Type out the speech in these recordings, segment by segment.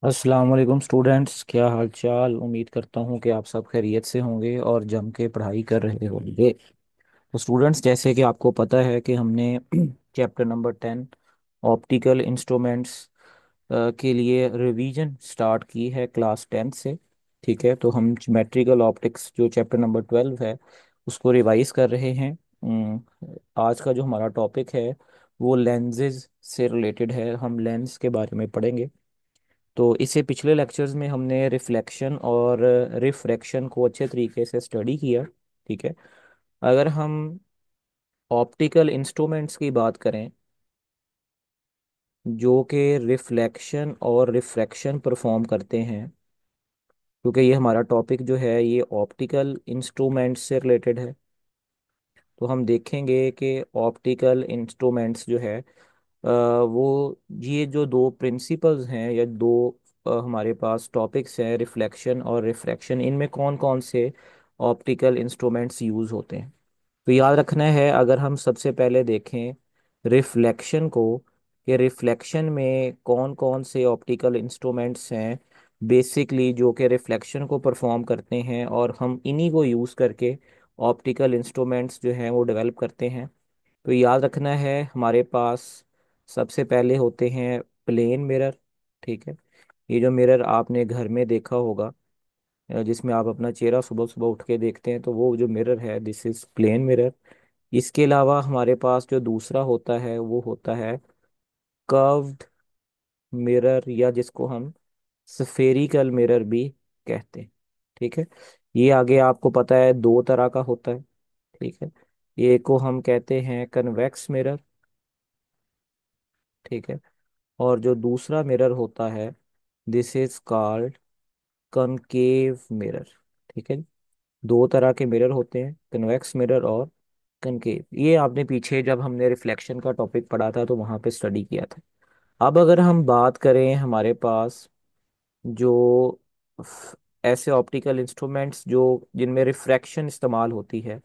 अस्सलाम वालेकुम स्टूडेंट्स, क्या हाल चाल। उम्मीद करता हूँ कि आप सब खैरियत से होंगे और जम के पढ़ाई कर रहे होंगे। तो स्टूडेंट्स, जैसे कि आपको पता है कि हमने चैप्टर नंबर 10 ऑप्टिकल इंस्ट्रूमेंट्स के लिए रिवीजन स्टार्ट की है क्लास 10 से। ठीक है, तो हम ज्योमेट्रिकल ऑप्टिक्स जो चैप्टर नंबर 12 है उसको रिवाइज कर रहे हैं। आज का जो हमारा टॉपिक है वो लेंसेज से रिलेटेड है। हम लेंस के बारे में पढ़ेंगे। तो इससे पिछले लेक्चर्स में हमने रिफ्लेक्शन और रिफ्रैक्शन को अच्छे तरीके से स्टडी किया। ठीक है। अगर हम ऑप्टिकल इंस्ट्रूमेंट्स की बात करें जो कि रिफ्लेक्शन और रिफ्रैक्शन परफॉर्म करते हैं, क्योंकि ये हमारा टॉपिक जो है ये ऑप्टिकल इंस्ट्रूमेंट्स से रिलेटेड है, तो हम देखेंगे कि ऑप्टिकल इंस्ट्रूमेंट्स जो है वो ये जो दो प्रिंसिपल्स हैं या दो हमारे पास टॉपिक्स हैं, रिफ्लेक्शन और रिफ्रैक्शन, इनमें कौन कौन से ऑप्टिकल इंस्ट्रूमेंट्स यूज़ होते हैं। तो याद रखना है, अगर हम सबसे पहले देखें रिफ्लेक्शन को, कि रिफ्लेक्शन में कौन कौन से ऑप्टिकल इंस्ट्रूमेंट्स हैं बेसिकली जो कि रिफ्लेक्शन को परफॉर्म करते हैं, और हम इन्हीं को यूज़ करके ऑप्टिकल इंस्ट्रूमेंट्स जो हैं वो डेवलप करते हैं। तो याद रखना है, हमारे पास सबसे पहले होते हैं प्लेन मिरर। ठीक है। ये जो मिरर आपने घर में देखा होगा, जिसमें आप अपना चेहरा सुबह सुबह उठ के देखते हैं, तो वो जो मिरर है दिस इज प्लेन मिरर। इसके अलावा हमारे पास जो दूसरा होता है वो होता है कर्व्ड मिरर, या जिसको हम स्फेरिकल मिरर भी कहते हैं। ठीक है। ये आगे आपको पता है दो तरह का होता है। ठीक है। एक को हम कहते हैं कन्वेक्स मिरर। ठीक है। और जो दूसरा मिरर होता है this is called concave mirror. ठीक है। दो तरह के मिरर होते हैं, कन्वेक्स मिरर और कनकेव। ये आपने पीछे जब हमने रिफ्लेक्शन का टॉपिक पढ़ा था तो वहां पे स्टडी किया था। अब अगर हम बात करें हमारे पास जो ऐसे ऑप्टिकल इंस्ट्रूमेंट्स जो जिनमें रिफ्रैक्शन इस्तेमाल होती है,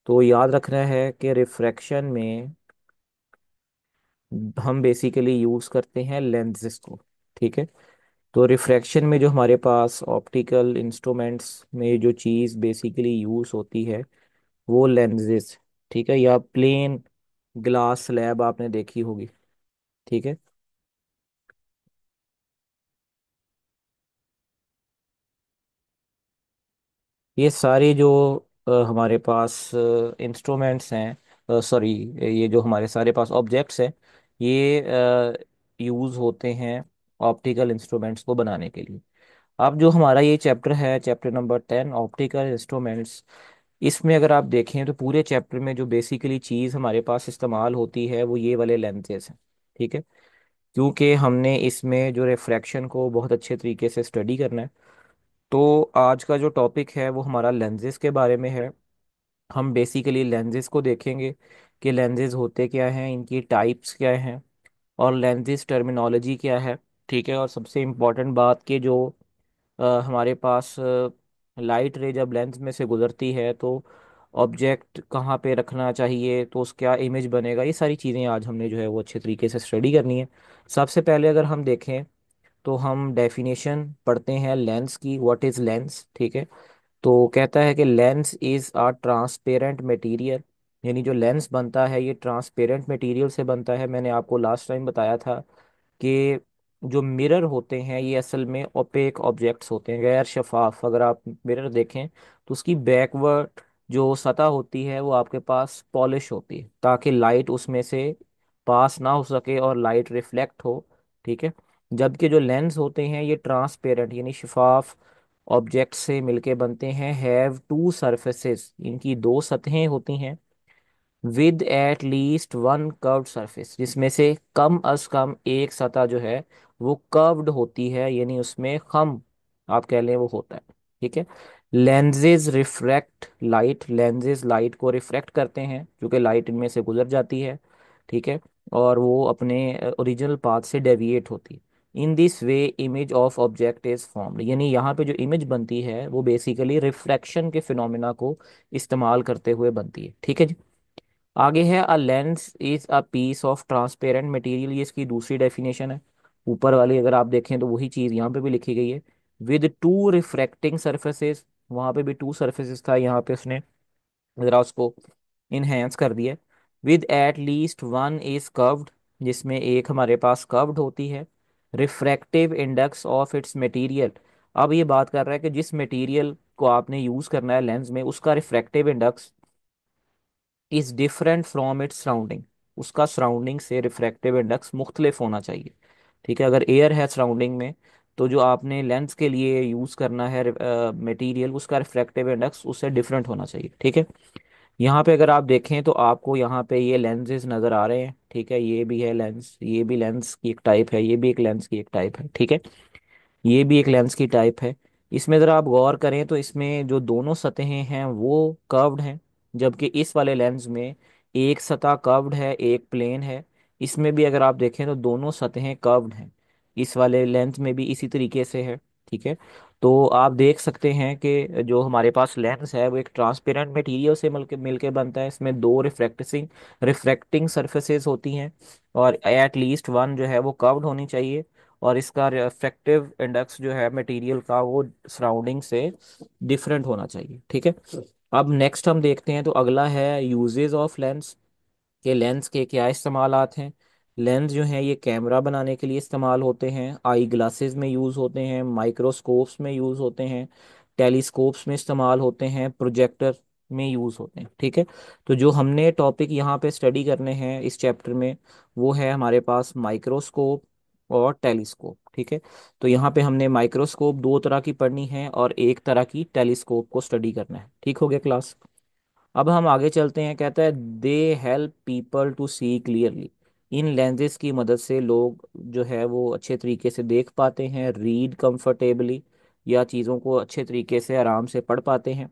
तो याद रखना है कि रिफ्रैक्शन में हम बेसिकली यूज करते हैं लेंसेज को। ठीक है। तो रिफ्रैक्शन में जो हमारे पास ऑप्टिकल इंस्ट्रूमेंट्स में जो चीज़ बेसिकली यूज होती है वो लेंसेज। ठीक है, या प्लेन ग्लास स्लैब आपने देखी होगी। ठीक है। ये सारे जो हमारे पास इंस्ट्रूमेंट्स हैं, सॉरी, ये जो हमारे सारे पास ऑब्जेक्ट्स हैं, ये यूज़ होते हैं ऑप्टिकल इंस्ट्रूमेंट्स को बनाने के लिए। अब जो हमारा ये चैप्टर है, चैप्टर नंबर 10 ऑप्टिकल इंस्ट्रूमेंट्स, इसमें अगर आप देखें तो पूरे चैप्टर में जो बेसिकली चीज़ हमारे पास इस्तेमाल होती है वो ये वाले लेंसेज हैं। ठीक है। क्योंकि हमने इसमें जो रिफ्रैक्शन को बहुत अच्छे तरीके से स्टडी करना है, तो आज का जो टॉपिक है वो हमारा लेंसेज के बारे में है। हम बेसिकली लेंसेज को देखेंगे कि लेंसेज होते क्या हैं, इनकी टाइप्स क्या हैं, और लेंसेज टर्मिनोलॉजी क्या है। ठीक है। और सबसे इम्पोर्टेंट बात कि जो हमारे पास लाइट रे जब लेंस में से गुजरती है तो ऑब्जेक्ट कहाँ पे रखना चाहिए, तो उसका क्या इमेज बनेगा, ये सारी चीज़ें आज हमने जो है वो अच्छे तरीके से स्टडी करनी है। सबसे पहले अगर हम देखें तो हम डेफिनेशन पढ़ते हैं लेंस की, व्हाट इज़ लेंस। ठीक है। तो कहता है कि lens is a transparent material, यानी जो लेंस बनता है ये ट्रांसपेरेंट मटेरियल से बनता है। मैंने आपको लास्ट टाइम बताया था कि जो मिरर होते हैं ये असल में ओपेक ऑब्जेक्ट्स होते हैं, गैर शफाफ। अगर आप मिरर देखें तो उसकी बैकवर्ड जो सतह होती है वो आपके पास पॉलिश होती है, ताकि लाइट उसमें से पास ना हो सके और लाइट रिफ्लेक्ट हो। ठीक है। जबकि जो लेंस होते हैं ये ट्रांसपेरेंट यानी शफाफ ऑब्जेक्ट से मिलके बनते हैं। हैव टू सरफेसेस, इनकी दो सतहें होती हैं। With at least one curved surface, जिसमें से कम अज कम एक सतह जो है वो कर्व्ड होती है, यानी उसमें खम आप कह लें वो होता है। ठीक है। Lenses refract light, lenses light को रिफ्रैक्ट करते हैं क्योंकि लाइट इनमें से गुजर जाती है। ठीक है। और वो अपने ओरिजिनल पाथ से डेविएट होती है। In this way image of object is formed, यानी यहाँ पे जो इमेज बनती है वो बेसिकली रिफ्रैक्शन के फिनोमेना को इस्तेमाल करते हुए बनती है। ठीक है जी। आगे है a lens is a piece of transparent material, ये इसकी दूसरी डेफिनेशन है। ऊपर वाली अगर आप देखें तो वही चीज़ यहाँ पे भी लिखी गई है, विद टू रिफ्रैक्टिंग सरफेसेस। वहाँ पे भी टू सरफेसेस था, यहाँ पे उसने ज़रा उसको इनहेंस कर दिया। With at least one is curved, जिसमें एक हमारे पास कर्व्ड होती है। Refractive index of its material, अब ये बात कर रहा है कि जिस मटेरियल को आपने यूज़ करना है लेंस में, उसका refractive index is different from its surrounding, उसका सराउंडिंग से रिफ्रैक्टिव इंडेक्स मुख्तलिफ होना चाहिए। ठीक है, अगर एयर है सराउंडिंग में, तो जो आपने लेंस के लिए यूज़ करना है मटेरियल, उसका रिफ्रैक्टिव इंडेक्स उससे डिफरेंट होना चाहिए। ठीक है, यहाँ पे अगर आप देखें तो आपको यहाँ पे ये लेंसेज नज़र आ रहे हैं। ठीक है, ये भी है लेंस, ये भी लेंस की एक टाइप है, ये भी एक लेंस की एक टाइप है। ठीक है, ये भी एक लेंस की टाइप है। इसमें ज़रा आप गौर करें तो इसमें जो दोनों सतहें हैं वो कर्व्ड हैं, जबकि इस वाले लेंस में एक सतह कर्व्ड है, एक प्लेन है। इसमें भी अगर आप देखें तो दोनों सतहें कर्व्ड हैं, इस वाले लेंस में भी इसी तरीके से है। ठीक है, तो आप देख सकते हैं कि जो हमारे पास लेंस है वो एक ट्रांसपेरेंट मटेरियल से मिलके बनता है। इसमें दो रिफ्रैक्टिंग सरफेसेस होती हैं, और एट लीस्ट वन जो है वो कर्व्ड होनी चाहिए, और इसका रिफ्रैक्टिव इंडेक्स जो है मटेरियल का वो सराउंडिंग से डिफरेंट होना चाहिए। ठीक है, अब नेक्स्ट हम देखते हैं, तो अगला है यूजेस ऑफ लेंस, के लेंस के क्या इस्तेमालात हैं। लेंस जो हैं ये कैमरा बनाने के लिए इस्तेमाल होते हैं, आई ग्लासेस में यूज़ होते हैं, माइक्रोस्कोप्स में यूज़ होते हैं, टेलीस्कोप्स में इस्तेमाल होते हैं, प्रोजेक्टर में यूज़ होते हैं। ठीक है, तो जो हमने टॉपिक यहाँ पे स्टडी करने हैं इस चैप्टर में, वो है हमारे पास माइक्रोस्कोप और टेलीस्कोप। ठीक है, तो यहाँ पे हमने माइक्रोस्कोप दो तरह की पढ़नी है और एक तरह की टेलीस्कोप को स्टडी करना है। ठीक हो गया क्लास। अब हम आगे चलते हैं, कहता है they help people to see clearly, इन लेंसेज की मदद से लोग जो है वो अच्छे तरीके से देख पाते हैं, रीड कंफर्टेबली, या चीज़ों को अच्छे तरीके से आराम से पढ़ पाते हैं।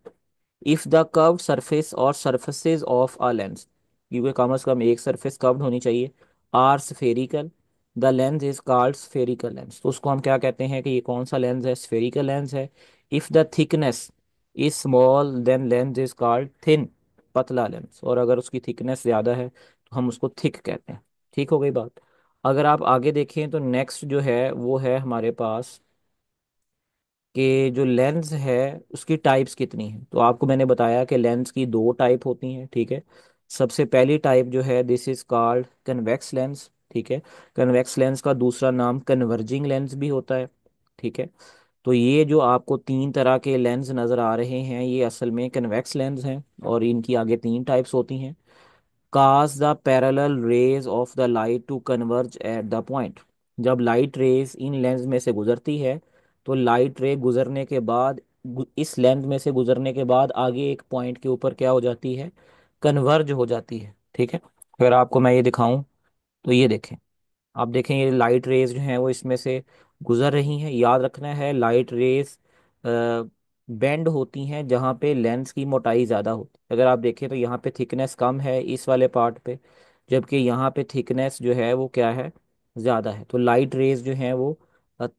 इफ़ द कर्व्ड सरफेस और सरफेसेज ऑफ अ लेंस, क्योंकि कम से कम एक सरफेस कर्व्ड होनी चाहिए, are spherical, the lens is called spherical lens. तो उसको हम क्या कहते हैं कि ये कौन सा लेंस है, स्फेरिकल लेंस है। If the thickness is small then lens is called thin, पतला लेंस, और अगर उसकी थिकनेस ज़्यादा है तो हम उसको थिक कहते हैं। ठीक हो गई बात। अगर आप आगे देखें तो नेक्स्ट जो है वो है हमारे पास कि जो लेंस है उसकी टाइप्स कितनी हैं। तो आपको मैंने बताया कि लेंस की दो टाइप होती हैं। ठीक है, सबसे पहली टाइप जो है this is called convex lens. ठीक है, कन्वेक्स लेंस का दूसरा नाम कन्वर्जिंग लेंस भी होता है। ठीक है, तो ये जो आपको तीन तरह के लेंस नज़र आ रहे हैं ये असल में कन्वेक्स लेंस हैं, और इनकी आगे तीन टाइप्स होती हैं। cause the parallel rays of the light to converge at the point, जब लाइट रेज इन लेंस में से गुजरती है तो लाइट रे गुजरने के बाद इस लेंस में से गुजरने के बाद आगे एक पॉइंट के ऊपर क्या हो जाती है, कन्वर्ज हो जाती है। ठीक है, अगर आपको मैं ये दिखाऊं तो ये देखें, आप देखें ये लाइट रेज जो हैं वो इसमें से गुजर रही हैं। याद रखना है लाइट रेज बेंड होती हैं जहाँ पे लेंस की मोटाई ज़्यादा होती है। अगर आप देखें तो यहाँ पे थिकनेस कम है इस वाले पार्ट पे, जबकि यहाँ पे थिकनेस जो है वो क्या है, ज़्यादा है। तो लाइट रेज जो हैं वो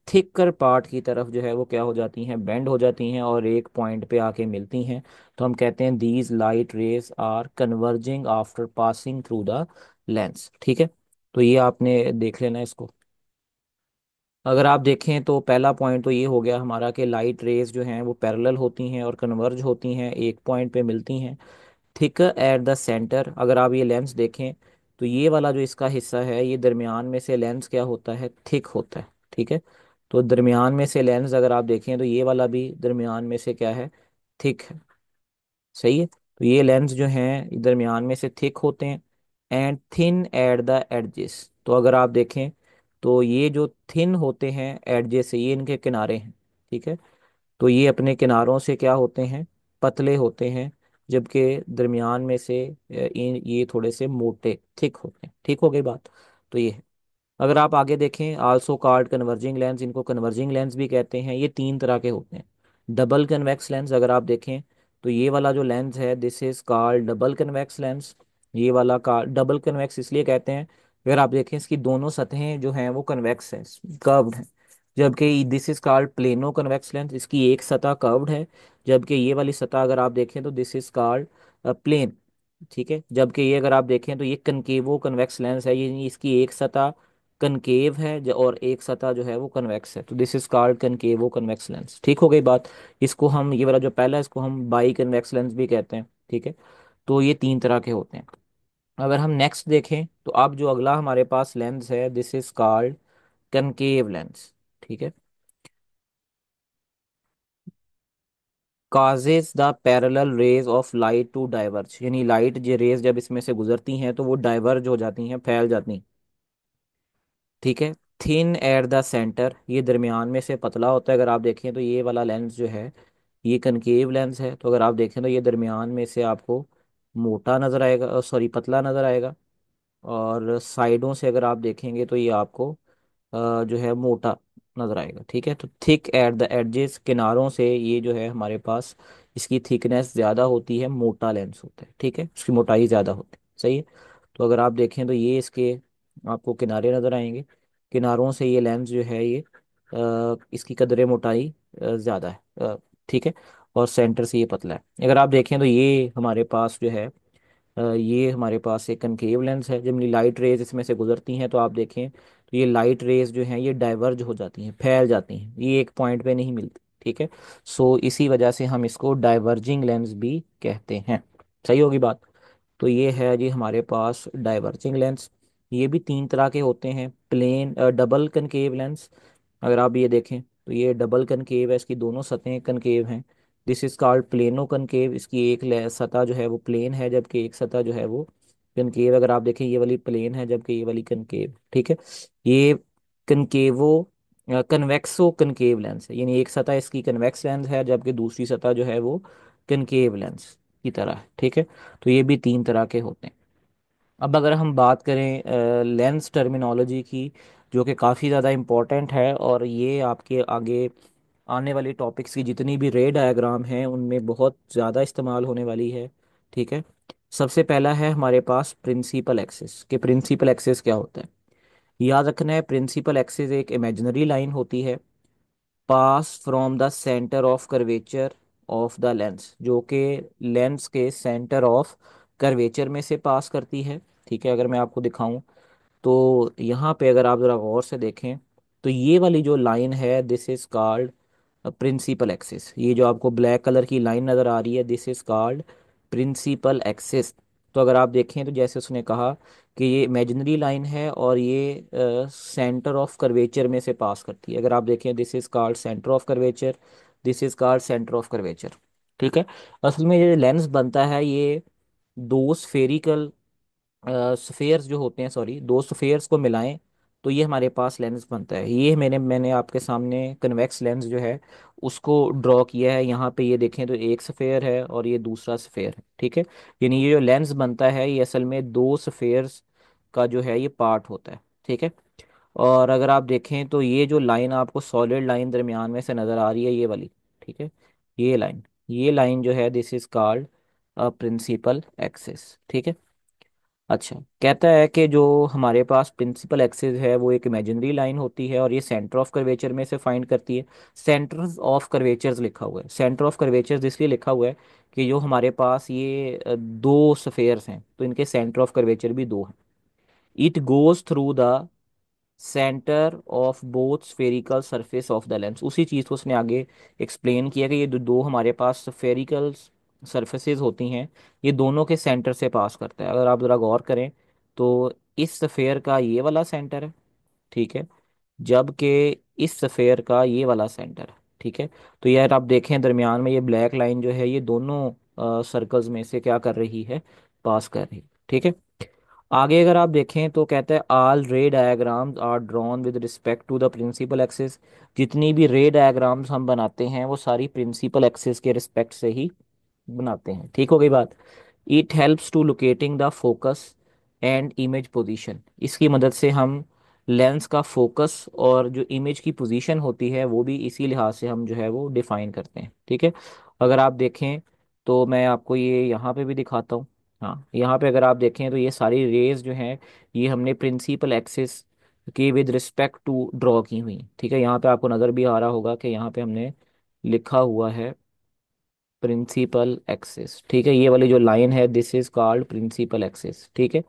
थिकर पार्ट की तरफ जो है वो क्या हो जाती हैं, बेंड हो जाती हैं और एक पॉइंट पे आके मिलती हैं। तो हम कहते हैं these light rays are converging after passing through the lens. ठीक है, तो ये आपने देख लेना इसको। अगर आप देखें तो पहला पॉइंट तो ये हो गया हमारा कि लाइट रेज जो हैं वो पैरेलल होती हैं और कन्वर्ज होती हैं, एक पॉइंट पे मिलती हैं। थिक एट द सेंटर, अगर आप ये लेंस देखें तो ये वाला जो इसका हिस्सा है ये दरमियान में से लेंस क्या होता है, थिक होता है। ठीक है, तो दरमियान में से लेंस अगर आप देखें तो ये वाला भी दरमियान में से क्या है, थिक है। सही है, तो ये लेंस जो हैं दरमियान में से थिक होते हैं। And thin at the edges, तो अगर आप देखें तो ये जो थिन होते हैं एडजेस से, ये इनके किनारे हैं। ठीक है, तो ये अपने किनारों से क्या होते हैं, पतले होते हैं, जबकि दरमियान में से ये थोड़े से मोटे थिक होते हैं। ठीक हो गई बात। तो ये है। अगर आप आगे देखें आल्सो कॉल्ड कन्वर्जिंग लेंस, इनको कन्वर्जिंग लेंस भी कहते हैं। ये तीन तरह के होते हैं। डबल कन्वेक्स लेंस अगर आप देखें तो ये वाला जो लेंस है this is called double convex lens. ये वाला का डबल कन्वेक्स इसलिए कहते हैं, अगर आप देखें इसकी दोनों सतहें जो हैं वो कन्वेक्स हैं, कर्व्ड हैं, जबकि this is called plano convex lens, इसकी एक सतह कर्व्ड है, जबकि ये वाली सतह अगर आप देखें तो दिस इज कॉल्ड प्लेन। ठीक है, जबकि ये अगर आप देखें तो ये कनकेवो कन्वेक्स लेंस है, ये इसकी एक सतह कनकेव है और एक सतह जो है वो कन्वेक्स है, तो this is called concavo convex lens. ठीक हो गई बात। इसको हम, ये वाला जो पहला है, इसको हम बाई कन्वेक्स लेंस भी कहते हैं। ठीक है। तो ये तीन तरह के होते हैं। अगर हम नेक्स्ट देखें तो अब जो अगला हमारे पास लेंस है, this is called concave lens. ठीक है। Causes the parallel rays of light to diverge, यानी लाइट जो रेज जब इसमें से गुजरती हैं तो वो डाइवर्ज हो जाती हैं, फैल जाती हैं। ठीक है। थिन एट द सेंटर, ये दरमियान में से पतला होता है। अगर आप देखें तो ये वाला लेंस जो है ये कनकेव लेंस है, तो अगर आप देखें तो ये दरमियान में से आपको मोटा नज़र आएगा, सॉरी पतला नज़र आएगा। और साइडों से अगर आप देखेंगे तो ये आपको जो है मोटा नजर आएगा। ठीक है। तो थिक एट द एडजेस, किनारों से ये जो है हमारे पास इसकी थिकनेस ज़्यादा होती है, मोटा लेंस होता है। ठीक है, इसकी मोटाई ज़्यादा होती है। सही है। तो अगर आप देखें तो ये इसके आपको किनारे नज़र आएंगे, किनारों से ये लेंस जो है ये इसकी कदर मोटाई ज़्यादा है। ठीक है। और सेंटर से ये पतला है। अगर आप देखें तो ये हमारे पास जो है ये हमारे पास एक कनकेव लेंस है। जब लाइट रेज इसमें से गुजरती हैं तो आप देखें तो ये लाइट रेज जो हैं ये डाइवर्ज हो जाती हैं, फैल जाती हैं, ये एक पॉइंट पे नहीं मिलती। ठीक है। सो इसी वजह से हम इसको डाइवर्जिंग लेंस भी कहते हैं। सही होगी बात। तो ये है जी हमारे पास डाइवर्जिंग लेंस। ये भी तीन तरह के होते हैं। प्लेन डबल कनकेव लेंस, अगर आप ये देखें तो ये डबल कनकेव है, इसकी दोनों सतहें कनकेव हैं। This is called plano concave, इसकी एक सतह जो है वो प्लेन है, जबकि एक सतह जो है वो कनकेव। अगर आप देखें ये वाली प्लेन है जबकि ये वाली कनकेव। ठीक है। ये कनकेवो कन्वेक्सो कनकेव लेंस है, यानी एक सतह इसकी कन्वेक्स लेंस है जबकि दूसरी सतह जो है वो कनकेव लेंस की तरह है। ठीक है। तो ये भी तीन तरह के होते हैं। अब अगर हम बात करें लेंस टर्मिनोलॉजी की, जो कि काफ़ी ज़्यादा इम्पोर्टेंट है और ये आपके आगे आने वाली टॉपिक्स की जितनी भी रे डायग्राम हैं उनमें बहुत ज़्यादा इस्तेमाल होने वाली है। ठीक है। सबसे पहला है हमारे पास प्रिंसिपल एक्सिस, कि प्रिंसिपल एक्सिस क्या होता है। याद रखना है, प्रिंसिपल एक्सिस एक इमेजिनरी लाइन होती है, pass from the centre of curvature of the lens, जो कि लेंस के सेंटर ऑफ कर्वेचर में से पास करती है। ठीक है। अगर मैं आपको दिखाऊं तो यहाँ पे अगर आप ज़रा गौर से देखें तो ये वाली जो लाइन है this is called principal axis. ये जो आपको ब्लैक कलर की लाइन नज़र आ रही है this is called principal axis. तो अगर आप देखें तो जैसे उसने कहा कि ये इमेजिनरी लाइन है और ये सेंटर ऑफ कर्वेचर में से पास करती है। अगर आप देखें this is called centre of curvature, this is called centre of curvature. ठीक है। असल में ये लेंस बनता है, ये दो स्फेरिकल स्फेयर्स जो होते हैं, सॉरी, दो स्फेयर्स को मिलाएं तो ये हमारे पास लेंस बनता है। ये मैंने आपके सामने कन्वेक्स लेंस जो है उसको ड्रॉ किया है। यहाँ पे ये देखें तो एक स्फेयर है और ये दूसरा स्फेयर है। ठीक है। यानी ये जो लेंस बनता है ये असल में दो स्फेयर्स का जो है ये पार्ट होता है। ठीक है। और अगर आप देखें तो ये जो लाइन आपको सॉलिड लाइन दरमियान में से नज़र आ रही है ये वाली, ठीक है, ये लाइन जो है this is called principal axis. ठीक है। अच्छा, कहता है कि जो हमारे पास प्रिंसिपल एक्सिस है वो एक इमेजिनरी लाइन होती है और ये सेंटर ऑफ कर्वेचर में से फाइंड करती है। सेंटर्स ऑफ कर्वेचर्स लिखा हुआ है, सेंटर ऑफ कर्वेचर्स इसलिए लिखा हुआ है कि जो हमारे पास ये दो स्फेयर्स हैं तो इनके सेंटर ऑफ कर्वेचर भी दो हैं। It goes through the centre of both spherical surface of the lens, उसी चीज़ को उसने आगे एक्सप्लेन किया कि ये दो हमारे पास स्फेरिकल सरफेसेस होती हैं, ये दोनों के सेंटर से पास करता है। अगर आप ज़रा गौर करें तो इस स्फेयर का ये वाला सेंटर है। ठीक है। जबकि इस स्फेयर का ये वाला सेंटर है। ठीक है। तो यार आप देखें दरमियान में ये ब्लैक लाइन जो है ये दोनों सर्कल्स में से क्या कर रही है, पास कर रही है। ठीक है। आगे अगर आप देखें तो कहता है all ray diagrams are drawn with respect to the principal axis, जितनी भी रे डायग्राम्स हम बनाते हैं वो सारी प्रिंसिपल एक्सिस के रिस्पेक्ट से ही बनाते हैं। ठीक हो गई बात। It helps to locating the focus and image position, इसकी मदद से हम लेंस का फोकस और जो इमेज की पोजीशन होती है वो भी इसी लिहाज से हम जो है वो डिफाइन करते हैं। ठीक है। अगर आप देखें तो मैं आपको ये यहाँ पे भी दिखाता हूँ। हाँ, यहाँ पे अगर आप देखें तो ये सारी रेज जो हैं ये हमने प्रिंसिपल एक्सिस के विद रिस्पेक्ट टू ड्रॉ की हुई। ठीक है। यहाँ पे आपको नज़र भी आ रहा होगा कि यहाँ पे हमने लिखा हुआ है प्रिंसिपल एक्सिस। ठीक है। ये वाली जो लाइन है this is called principal axis. ठीक है।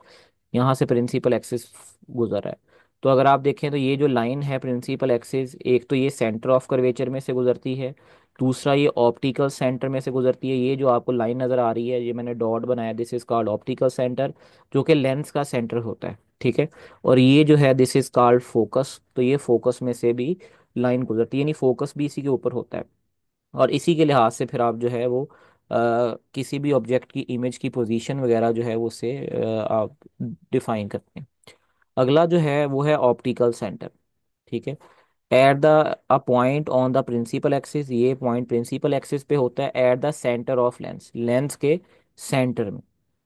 यहाँ से प्रिंसिपल एक्सिस गुजर रहा है। तो अगर आप देखें तो ये जो लाइन है प्रिंसिपल एक्सिस, एक तो ये सेंटर ऑफ कर्वेचर में से गुजरती है, दूसरा ये ऑप्टिकल सेंटर में से गुजरती है। ये जो आपको लाइन नज़र आ रही है, ये मैंने डॉट बनाया, this is called optical centre, जो कि लेंस का सेंटर होता है, ठीक है। और ये जो है दिस इज कॉल्ड फोकस, तो ये फोकस में से भी लाइन गुजरती है, यानी फोकस भी इसी के ऊपर होता है। और इसी के लिहाज से फिर आप जो है वो किसी भी ऑब्जेक्ट की इमेज की पोजीशन वगैरह जो है वो उससे आप डिफाइन करते हैं। अगला जो है वो है ऑप्टिकल सेंटर, ठीक है। At the a point on the principal axis, ये पॉइंट प्रिंसिपल एक्सिस पे होता है at the centre of lens, lens के सेंटर में।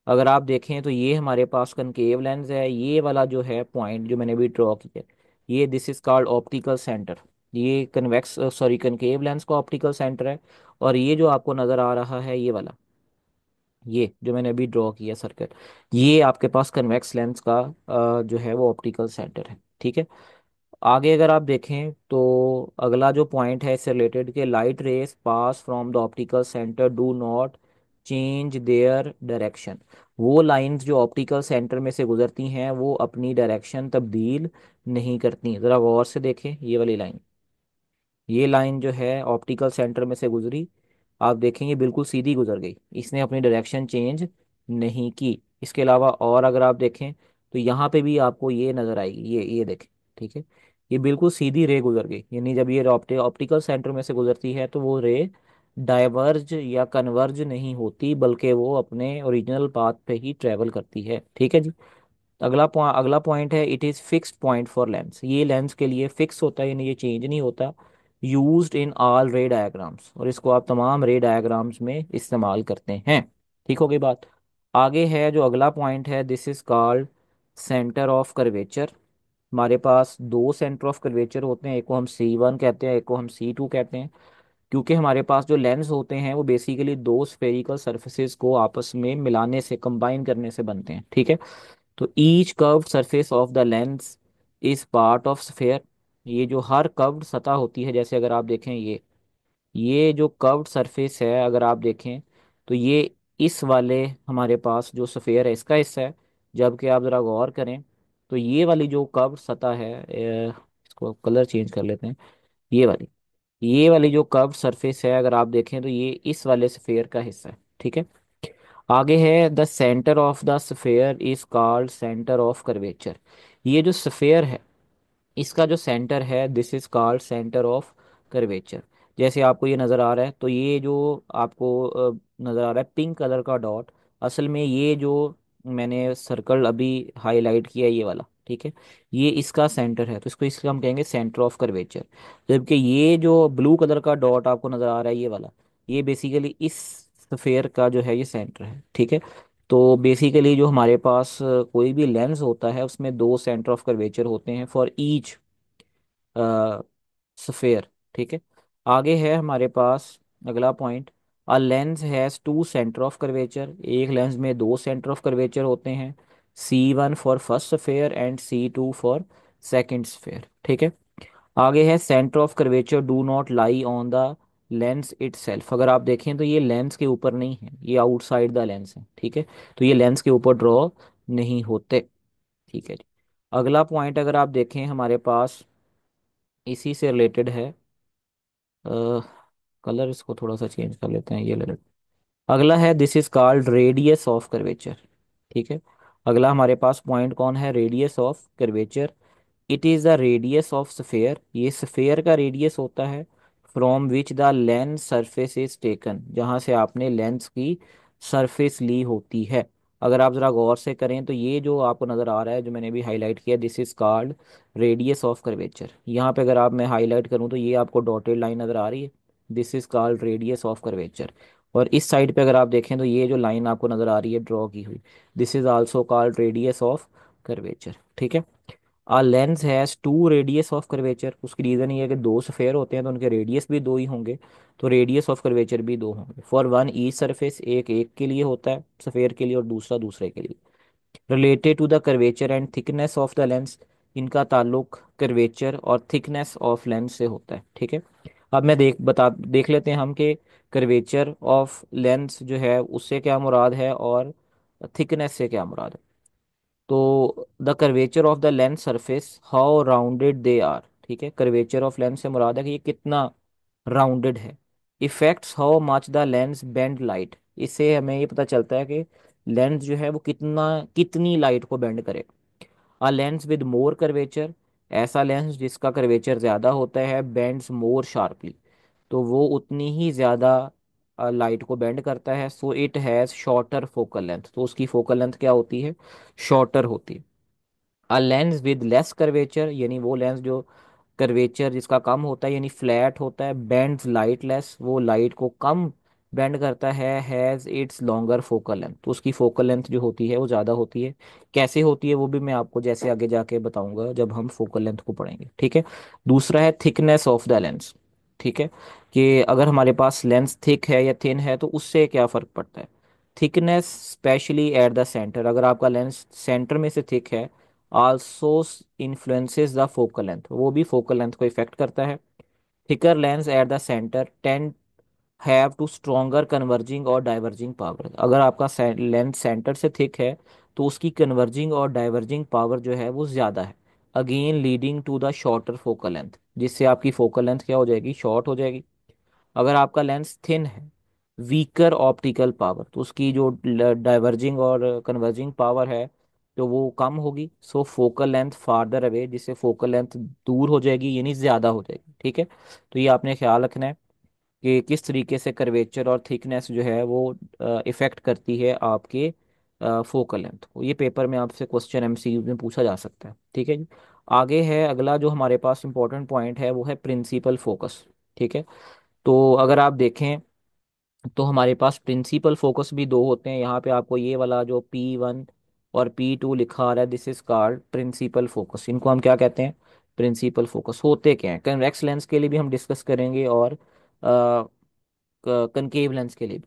अगर आप देखें तो ये हमारे पास कनकेव लेंस है, ये वाला जो है पॉइंट जो मैंने अभी ड्रॉ किया है, ये this is called optical centre. ये कन्वेक्स सॉरी कनकेव लेंस का ऑप्टिकल सेंटर है। और ये जो आपको नज़र आ रहा है ये वाला, ये जो मैंने अभी ड्रॉ किया सर्कल, ये आपके पास कन्वेक्स लेंस का जो है वो ऑप्टिकल सेंटर है, ठीक है। आगे अगर आप देखें तो अगला जो पॉइंट है इससे रिलेटेड के light rays pass from the optical centre do not change their direction. वो लाइंस जो ऑप्टिकल सेंटर में से गुजरती हैं वो अपनी डायरेक्शन तब्दील नहीं करती। ज़रा गौर से देखें ये वाली लाइन, ये लाइन जो है ऑप्टिकल सेंटर में से गुजरी, आप देखेंगे बिल्कुल सीधी गुजर गई, इसने अपनी डायरेक्शन चेंज नहीं की। इसके अलावा और अगर आप देखें तो यहाँ पे भी आपको ये नज़र आएगी, ये देखें, ठीक है। ये बिल्कुल सीधी रे गुजर गई, यानी जब ये ऑप्टिकल सेंटर में से गुजरती है तो वो रे डाइवर्ज या कन्वर्ज नहीं होती, बल्कि वो अपने ओरिजिनल पाथ पे ही ट्रेवल करती है, ठीक है जी। अगला पॉइंट है it is fixed point for Lenz, ये लेंस के लिए फिक्स होता है, यानी ये चेंज नहीं होता। Used in all ray diagrams, और इसको आप तमाम रे डायग्राम्स में इस्तेमाल करते हैं, ठीक हो गई बात। आगे है जो अगला पॉइंट है this is called centre of curvature. हमारे पास दो सेंटर ऑफ कर्वेचर होते हैं, एक को हम C1 कहते हैं, एक को हम C2 कहते हैं। क्योंकि हमारे पास जो लेंस होते हैं वो बेसिकली दो स्फेरिकल सरफेसेस को आपस में मिलाने से, कंबाइन करने से बनते हैं, ठीक है। तो each curved surface of the lens is part of sphere, ये जो हर कर्व्ड सतह होती है, जैसे अगर आप देखें ये जो कर्व्ड सरफेस है अगर आप देखें तो ये इस वाले हमारे पास जो स्फेयर है इसका हिस्सा है। जबकि आप ज़रा गौर करें तो ये वाली जो कर्व्ड सतह है, इसको कलर चेंज कर लेते हैं, ये वाली जो कर्व्ड सरफेस है अगर आप देखें तो ये इस वाले स्फेयर का हिस्सा है, ठीक है। आगे है the centre of the sphere is called centre of curvature, ये जो स्फेयर है इसका जो सेंटर है this is called centre of curvature. जैसे आपको ये नज़र आ रहा है तो ये जो आपको नज़र आ रहा है पिंक कलर का डॉट, असल में ये जो मैंने सर्कल अभी हाईलाइट किया है ये वाला, ठीक है, ये इसका सेंटर है, तो इसको हम कहेंगे सेंटर ऑफ कर्वेचर। जबकि ये जो ब्लू कलर का डॉट आपको नज़र आ रहा है ये वाला, ये बेसिकली इस स्फेयर का जो है ये सेंटर है, ठीक है। तो बेसिकली जो हमारे पास कोई भी लेंस होता है उसमें दो सेंटर ऑफ कर्वेचर होते हैं फॉर ईच स्फेयर, ठीक है। आगे है हमारे पास अगला point, a lens has two centre of curvature, एक लेंस में दो सेंटर ऑफ कर्वेचर होते हैं, C1 for first sphere and C2 for second sphere, ठीक है। आगे है centre of curvature do not lie on the lens itself, अगर आप देखें तो ये लेंस के ऊपर नहीं है, ये आउटसाइड द लेंस है, ठीक है। तो ये लेंस के ऊपर ड्रॉ नहीं होते, ठीक है जी। अगला पॉइंट अगर आप देखें हमारे पास इसी से रिलेटेड है, कलर इसको थोड़ा सा चेंज कर लेते हैं, ये ले लेते हैं। अगला है this is called radius of curvature, ठीक है। अगला हमारे पास पॉइंट कौन है, radius of curvature. It is the radius of sphere, ये स्फेयर का रेडियस होता है from which the lens surface is taken, जहाँ से आपने लेंस की सरफेस ली होती है। अगर आप ज़रा गौर से करें तो ये जो आपको नज़र आ रहा है जो मैंने अभी हाईलाइट किया this is called radius of curvature. यहाँ पे अगर आप मैं हाईलाइट करूँ तो ये आपको डॉटेड लाइन नज़र आ रही है, this is called radius of curvature. और इस साइड पे अगर आप देखें तो ये जो लाइन आपको नज़र आ रही है ड्रॉ की हुई, this is also called radius of curvature, ठीक है। A lens has two radius of curvature, उसकी रीज़न ये है कि दो स्फेयर होते हैं तो उनके रेडियस भी दो ही होंगे, तो रेडियस ऑफ कर्वेचर भी दो होंगे फॉर वन ईच सरफेस, एक एक के लिए होता है स्फेयर के लिए और दूसरा दूसरे के लिए। Related to the curvature and thickness of the lens, इनका ताल्लुक कर्वेचर और थिकनेस ऑफ लेंस से होता है, ठीक है। अब मैं देख लेते हैं हम कि कर्वेचर ऑफ लेंस जो है उससे क्या मुराद है और थिकनेस से क्या मुराद है। तो the curvature of the lens surface how rounded they are, ठीक है, कर्वेचर ऑफ लेंस से मुराद है कि ये कितना राउंडेड है। Effects how much the lens bend light, इससे हमें ये पता चलता है कि लेंस जो है वो कितनी लाइट को बेंड करे। अ लेंस विद मोर कर्वेचर, ऐसा लेंस जिसका कर्वेचर ज़्यादा होता है, बेंड्स मोर शार्पली, तो वो उतनी ही ज़्यादा लाइट को बेंड करता है। So it has shorter focal length, तो उसकी फोकल लेंथ क्या होती है, शॉर्टर होती है। A lens with less curvature, यानी वो लेंस जो कर्वेचर जिसका कम होता है यानी फ्लैट होता है, बेंड्स लाइट लेस, वो लाइट को कम बेंड करता है, has its longer focal length, तो उसकी फोकल लेंथ जो होती है वो ज़्यादा होती है। कैसे होती है वो भी मैं आपको जैसे आगे जाके बताऊंगा जब हम फोकल लेंथ को पढ़ेंगे, ठीक है। दूसरा है थिकनेस ऑफ द लेंस, ठीक है, कि अगर हमारे पास लेंस थिक है या थिन है तो उससे क्या फ़र्क पड़ता है। Thickness specially at the centre, अगर आपका लेंस सेंटर में से थिक है, also influences the focal length, वो भी फोकल लेंथ को इफेक्ट करता है। Thicker lens at the centre tend have to stronger converging और डाइवर्जिंग पावर, अगर आपका लेंस सेंटर से थिक है तो उसकी कन्वर्जिंग और डाइवर्जिंग पावर जो है वो ज़्यादा है, again leading to the shorter focal length, जिससे आपकी फोकल लेंथ क्या हो जाएगी, शॉर्ट हो जाएगी। अगर आपका लेंस थिन है, वीकर ऑप्टिकल पावर, तो उसकी जो डाइवर्जिंग और कन्वर्जिंग पावर है तो वो कम होगी, सो फोकल लेंथ फार्दर अवे, जिससे फोकल लेंथ दूर हो जाएगी यानी ज़्यादा हो जाएगी, ठीक है। तो ये आपने ख्याल रखना है कि किस तरीके से कर्वेचर और थिकनेस जो है वो इफ़ेक्ट करती है आपके फोकल लेंथ को। ये पेपर में आपसे क्वेश्चन एमसीक्यू में पूछा जा सकता है, ठीक है जी। आगे है अगला जो हमारे पास इंपॉर्टेंट पॉइंट है वो है प्रिंसिपल फोकस, ठीक है। तो अगर आप देखें तो हमारे पास प्रिंसिपल फोकस भी दो होते हैं, यहाँ पे आपको ये वाला जो P1 और P2 लिखा आ रहा है this is called principal focus, इनको हम क्या कहते हैं, प्रिंसिपल फोकस। होते क्या हैं, कन्वेक्स लेंस के लिए भी हम डिस्कस करेंगे और कनकेव लेंस के लिए भी।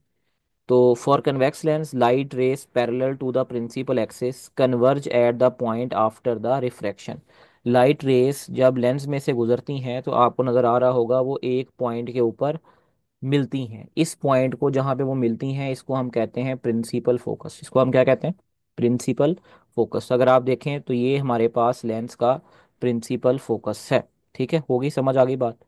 तो for convex lens light rays parallel to the principal axis converge at the point after the refraction, light rays जब लेंस में से गुजरती हैं तो आपको नज़र आ रहा होगा वो एक पॉइंट के ऊपर मिलती हैं, इस पॉइंट को जहाँ पे वो मिलती हैं इसको हम कहते हैं प्रिंसिपल फोकस, इसको हम क्या कहते हैं, प्रिंसिपल फोकस। अगर आप देखें तो ये हमारे पास लेंस का प्रिंसिपल फोकस है, ठीक है, होगी समझ आ गई बात।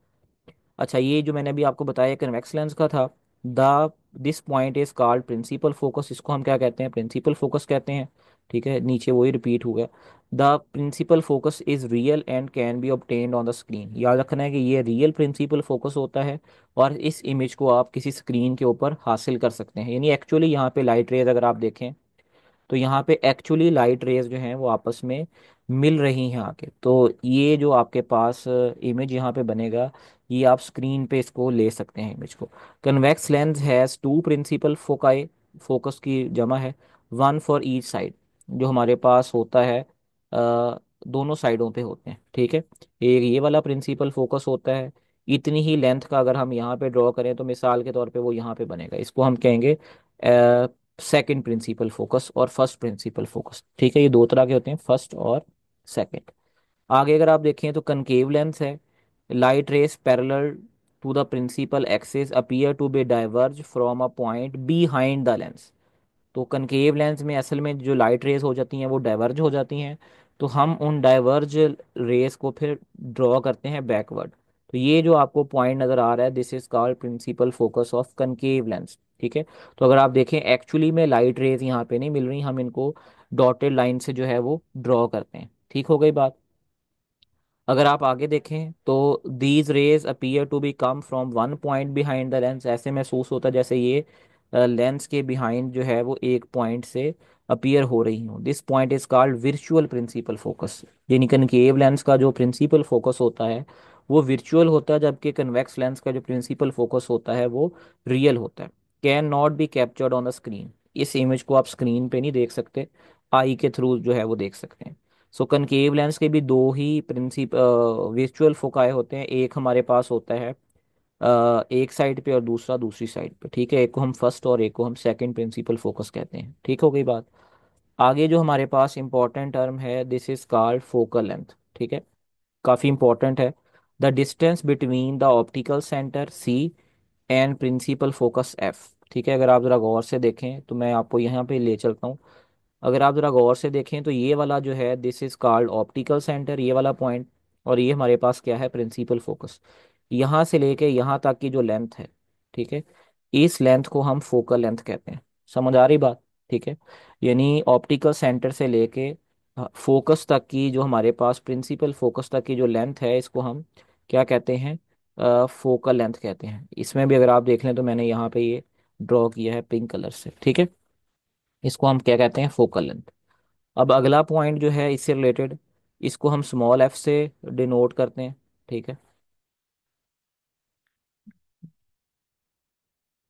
अच्छा ये जो मैंने अभी आपको बताया कन्वेक्स लेंस का था, the this point is called principal focus, इसको हम क्या कहते हैं, प्रिंसिपल फोकस कहते हैं, ठीक है, नीचे वही रिपीट हो गया। The principal focus is real and can be obtained on the screen, याद रखना है कि ये रियल प्रिंसिपल फोकस होता है और इस इमेज को आप किसी स्क्रीन के ऊपर हासिल कर सकते हैं, यानी एक्चुअली यहाँ पे लाइट रेज अगर आप देखें तो यहाँ पे एक्चुअली लाइट रेज जो हैं वो आपस में मिल रही हैं आके, तो ये जो आपके पास इमेज यहाँ पे बनेगा ये आप स्क्रीन पे इसको ले सकते हैं इमेज को। Convex lens has two principal foci, focus की जमा है, वन फॉर ईच साइड, जो हमारे पास होता है दोनों साइडों पे होते हैं, ठीक है। एक ये वाला प्रिंसिपल फोकस होता है, इतनी ही लेंथ का अगर हम यहाँ पे ड्रॉ करें तो मिसाल के तौर पे वो यहाँ पे बनेगा, इसको हम कहेंगे सेकंड प्रिंसिपल फोकस और फर्स्ट प्रिंसिपल फोकस, ठीक है, ये दो तरह के होते हैं, फर्स्ट और सेकंड। आगे अगर आप देखें तो कनकेव लेंस है, light rays parallel to the principal axis appear to be diverge from a point behind the lens, तो कनकेव लेंस में असल में जो लाइट रेज हो जाती हैं वो डाइवर्ज हो जाती हैं, तो हम उन डाइवर्ज रेस को फिर ड्रॉ करते हैं बैकवर्ड, तो ये जो आपको पॉइंट नज़र आ रहा है this is called principal focus of concave lens, ठीक है। तो अगर आप देखें एक्चुअली में लाइट रेज यहाँ पे नहीं मिल रही, हम इनको डॉटेड लाइन से जो है वो ड्रॉ करते हैं, ठीक हो गई बात। अगर आप आगे देखें तो these rays appear to be come from one point behind the lens, ऐसे महसूस होता है जैसे ये लेंस के बिहाइंड जो है वो एक पॉइंट से अपीयर हो रही हूँ, this point is called virtual principal focus, यानी कनकेव लेंस का जो प्रिंसिपल फोकस होता है वो विर्चुअल होता है, जबकि कन्वेक्स लेंस का जो प्रिंसिपल फोकस होता है वो रियल होता है। Can not be captured on the screen, इस इमेज को आप स्क्रीन पे नहीं देख सकते, आई के थ्रू जो है वो देख सकते हैं। सो कनकेव लेंस के भी दो ही प्रिंसिप विजुअल फोकाई होते हैं, एक हमारे पास होता है एक साइड पे और दूसरा दूसरी साइड पे, ठीक है, एक को हम फर्स्ट और एक को हम सेकंड प्रिंसिपल फोकस कहते हैं, ठीक हो गई बात। आगे जो हमारे पास इंपॉर्टेंट टर्म है this is called focal length, ठीक है, काफ़ी इंपॉर्टेंट है। The distance between the optical centre C and principal focus F, ठीक है, अगर आप ज़रा गौर से देखें तो मैं आपको यहाँ पे ले चलता हूँ। अगर आप जरा गौर से देखें तो ये वाला जो है this is called optical centre, ये वाला पॉइंट, और ये हमारे पास क्या है, प्रिंसिपल फोकस। यहाँ से लेके यहाँ तक की जो लेंथ है, ठीक है, इस लेंथ को हम फोकल लेंथ कहते हैं। समझ आ रही बात? ठीक है, यानी ऑप्टिकल सेंटर से लेके फोकस तक की जो हमारे पास प्रिंसिपल फोकस तक की जो लेंथ है, इसको हम क्या कहते हैं, फोकल लेंथ कहते हैं। इसमें भी अगर आप देख लें तो मैंने यहाँ पे ये ड्रॉ किया है पिंक कलर से, ठीक है, इसको हम क्या कहते हैं, फोकल लेंथ। अब अगला पॉइंट जो है इससे रिलेटेड, इसको हम स्मॉल एफ से डिनोट करते हैं, ठीक है,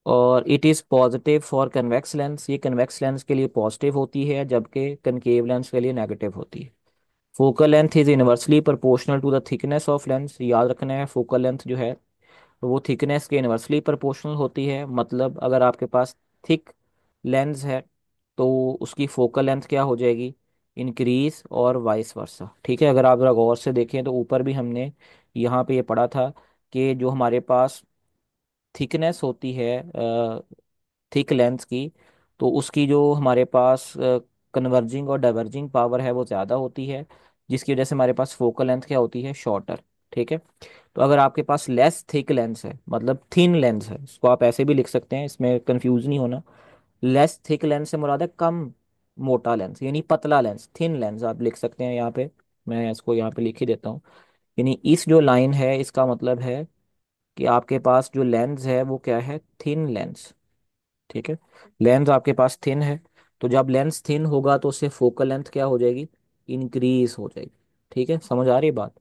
और it is positive for convex lens, ये कन्वेक्स लेंस के लिए पॉजिटिव होती है, जबकि कनकेव लेंस के लिए नेगेटिव होती है। Focal length is inversely proportional to the thickness of lens, याद रखना है फोकल लेंथ जो है वो थिकनेस के इनवर्सली प्रोपोर्शनल होती है। मतलब अगर आपके पास थिक लेंस है तो उसकी फोकल लेंथ क्या हो जाएगी, इंक्रीज, और वाइस वर्सा, ठीक है। अगर आप जरा गौर से देखें तो ऊपर भी हमने यहाँ पे ये पढ़ा था कि जो हमारे पास थिकनेस होती है थिक लेंस की, तो उसकी जो हमारे पास कन्वर्जिंग और डाइवर्जिंग पावर है वो ज़्यादा होती है, जिसकी वजह से हमारे पास फोकल लेंथ क्या होती है, शॉर्टर, ठीक है। तो अगर आपके पास लेस थिक लेंस है, मतलब थिन लेंस है, इसको आप ऐसे भी लिख सकते हैं, इसमें कंफ्यूज नहीं होना। लेस थिक लेंस से मुराद है कम मोटा लेंस, यानी पतला लेंस, थिन लेंस आप लिख सकते हैं यहाँ पे। मैं इसको यहाँ पे लिख ही देता हूँ। यानी इस जो लाइन है इसका मतलब है कि आपके पास जो लेंस है वो क्या है, थिन लेंस, ठीक है। लेंस आपके पास थिन है, तो जब लेंस थिन होगा तो उससे फोकल लेंथ क्या हो जाएगी, इंक्रीज हो जाएगी, ठीक है। समझ आ रही है बात?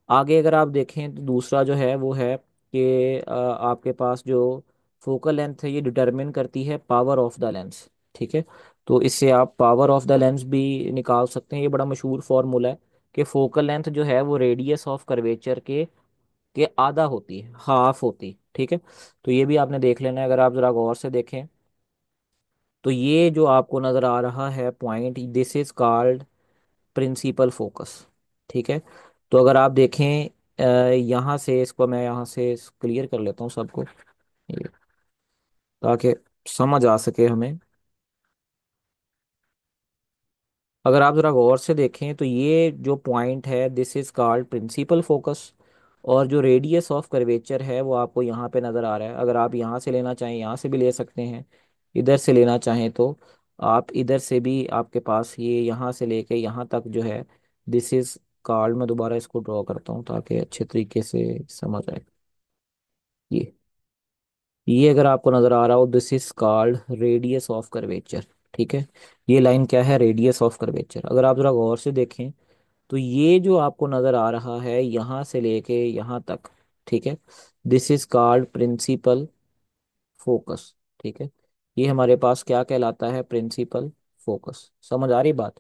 आगे अगर आप देखें तो दूसरा जो है वो है कि आपके पास जो फोकल लेंथ है ये डिटरमिन करती है पावर ऑफ द लेंस, ठीक है। तो इससे आप पावर ऑफ द लेंस भी निकाल सकते हैं। ये बड़ा मशहूर फॉर्मूला है कि फोकल लेंथ जो है वो रेडियस ऑफ कर्वेचर के आधा होती है, हाफ होती है, ठीक है। तो ये भी आपने देख लेना है। अगर आप जरा गौर से देखें तो ये जो आपको नज़र आ रहा है point, this is called principal focus, ठीक है। तो अगर आप देखें यहाँ से, इसको मैं यहाँ से क्लियर कर लेता हूँ सबको, ये, ताकि समझ आ सके हमें। अगर आप ज़रा गौर से देखें तो ये जो पॉइंट है this is called principal focus, और जो रेडियस ऑफ कर्वेचर है वो आपको यहाँ पे नज़र आ रहा है। अगर आप यहाँ से लेना चाहें यहाँ से भी ले सकते हैं, इधर से लेना चाहें तो आप इधर से भी, आपके पास ये यहाँ से लेके यहाँ तक जो है दिस इज कॉल्ड, मैं दोबारा इसको ड्रॉ करता हूँ ताकि अच्छे तरीके से समझ आए। ये अगर आपको नज़र आ रहा हो this is called radius of curvature, ठीक है। ये लाइन क्या है, रेडियस ऑफ कर्वेचर। अगर आप ज़रा गौर से देखें तो ये जो आपको नज़र आ रहा है यहाँ से लेके यहाँ तक, ठीक है, this is called principal focus, ठीक है। ये हमारे पास क्या कहलाता है, प्रिंसिपल फोकस। समझ आ रही बात?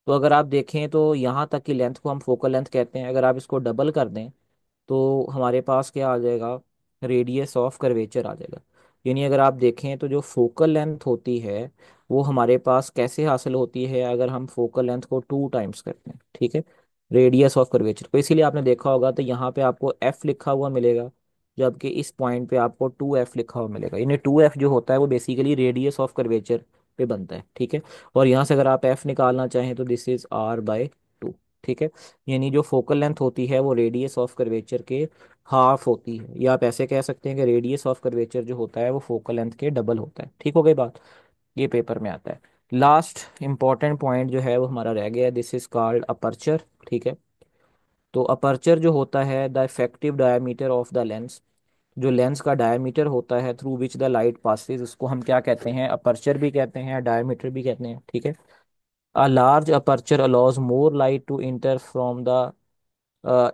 तो अगर आप देखें तो यहाँ तक की लेंथ को हम फोकल लेंथ कहते हैं। अगर आप इसको डबल कर दें तो हमारे पास क्या आ जाएगा, रेडियस ऑफ कर्वेचर आ जाएगा। यानी अगर आप देखें तो जो फोकल लेंथ होती है वो हमारे पास कैसे हासिल होती है, अगर हम फोकल लेंथ को 2 टाइम्स करते हैं, ठीक है, रेडियस ऑफ कर्वेचर को। इसीलिए आपने देखा होगा तो यहाँ पे आपको एफ लिखा हुआ मिलेगा, जबकि इस पॉइंट पे आपको 2F लिखा हुआ मिलेगा। यानी 2F जो होता है वो बेसिकली रेडियस ऑफ कर्वेचर पे बनता है, ठीक है। और यहाँ से अगर आप F निकालना चाहें तो दिस इज R/2, ठीक है। यानी जो फोकल लेंथ होती है वो रेडियस ऑफ कर्वेचर के हाफ होती है, या आप ऐसे कह सकते हैं कि रेडियस ऑफ कर्वेचर जो होता है वो फोकल लेंथ के डबल होता है। ठीक हो गई बात? ये पेपर में आता है। लास्ट इंपॉर्टेंट पॉइंट जो है वो हमारा रह गया, दिस इज कॉल्ड अपर्चर, ठीक है। तो अपर्चर जो होता है the effective diameter of the lens, जो लेंस का डायमीटर होता है through which the light passes, उसको हम क्या कहते हैं, अपर्चर भी कहते हैं, डायमीटर भी कहते हैं, ठीक है। A large aperture allows more light to enter from the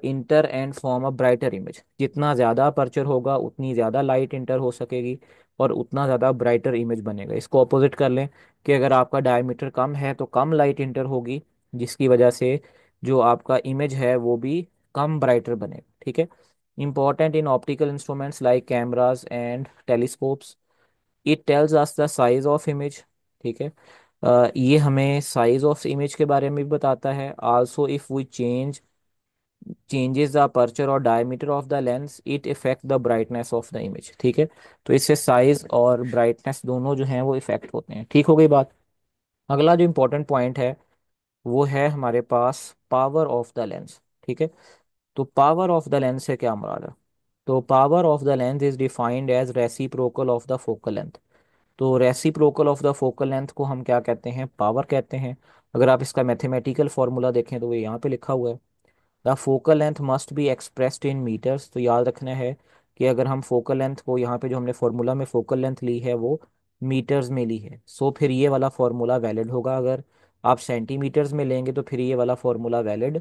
enter and form a brighter image. जितना ज़्यादा अपर्चर होगा उतनी ज़्यादा लाइट इंटर हो सकेगी और उतना ज़्यादा ब्राइटर इमेज बनेगा। इसको अपोजिट कर लें कि अगर आपका डायमीटर कम है तो कम लाइट इंटर होगी, जिसकी वजह से जो आपका इमेज है वो भी कम ब्राइटर बनेगा, ठीक है। Important in optical instruments like cameras and telescopes, it tells us the size of image, ठीक है। ये हमें साइज ऑफ इमेज के बारे में भी बताता है। Also if we changes the aperture और diameter of the lens it effect the brightness of the image, ठीक है। तो इससे साइज और ब्राइटनेस दोनों जो हैं वो इफेक्ट होते हैं। ठीक हो गई बात? अगला जो इम्पोर्टेंट पॉइंट है वो है हमारे पास पावर ऑफ द लेंस। ठीक है, तो पावर ऑफ द लेंस से क्या मुराद है? तो power of the length is defined as reciprocal of the focal length. तो reciprocal of the focal length को हम क्या कहते हैं? पावर कहते हैं। अगर आप इसका मैथमेटिकल फॉर्मूला देखें तो वो यहाँ पे लिखा हुआ है, the focal length must be expressed in metres. तो याद रखना है कि अगर हम फोकल लेंथ को यहाँ पे जो हमने फॉर्मूला में फोकल लेंथ ली है वो मीटर्स में ली है, सो फिर ये वाला फॉर्मूला वैलिड होगा। अगर आप सेंटीमीटर्स में लेंगे तो फिर ये वाला फॉर्मूला वैलिड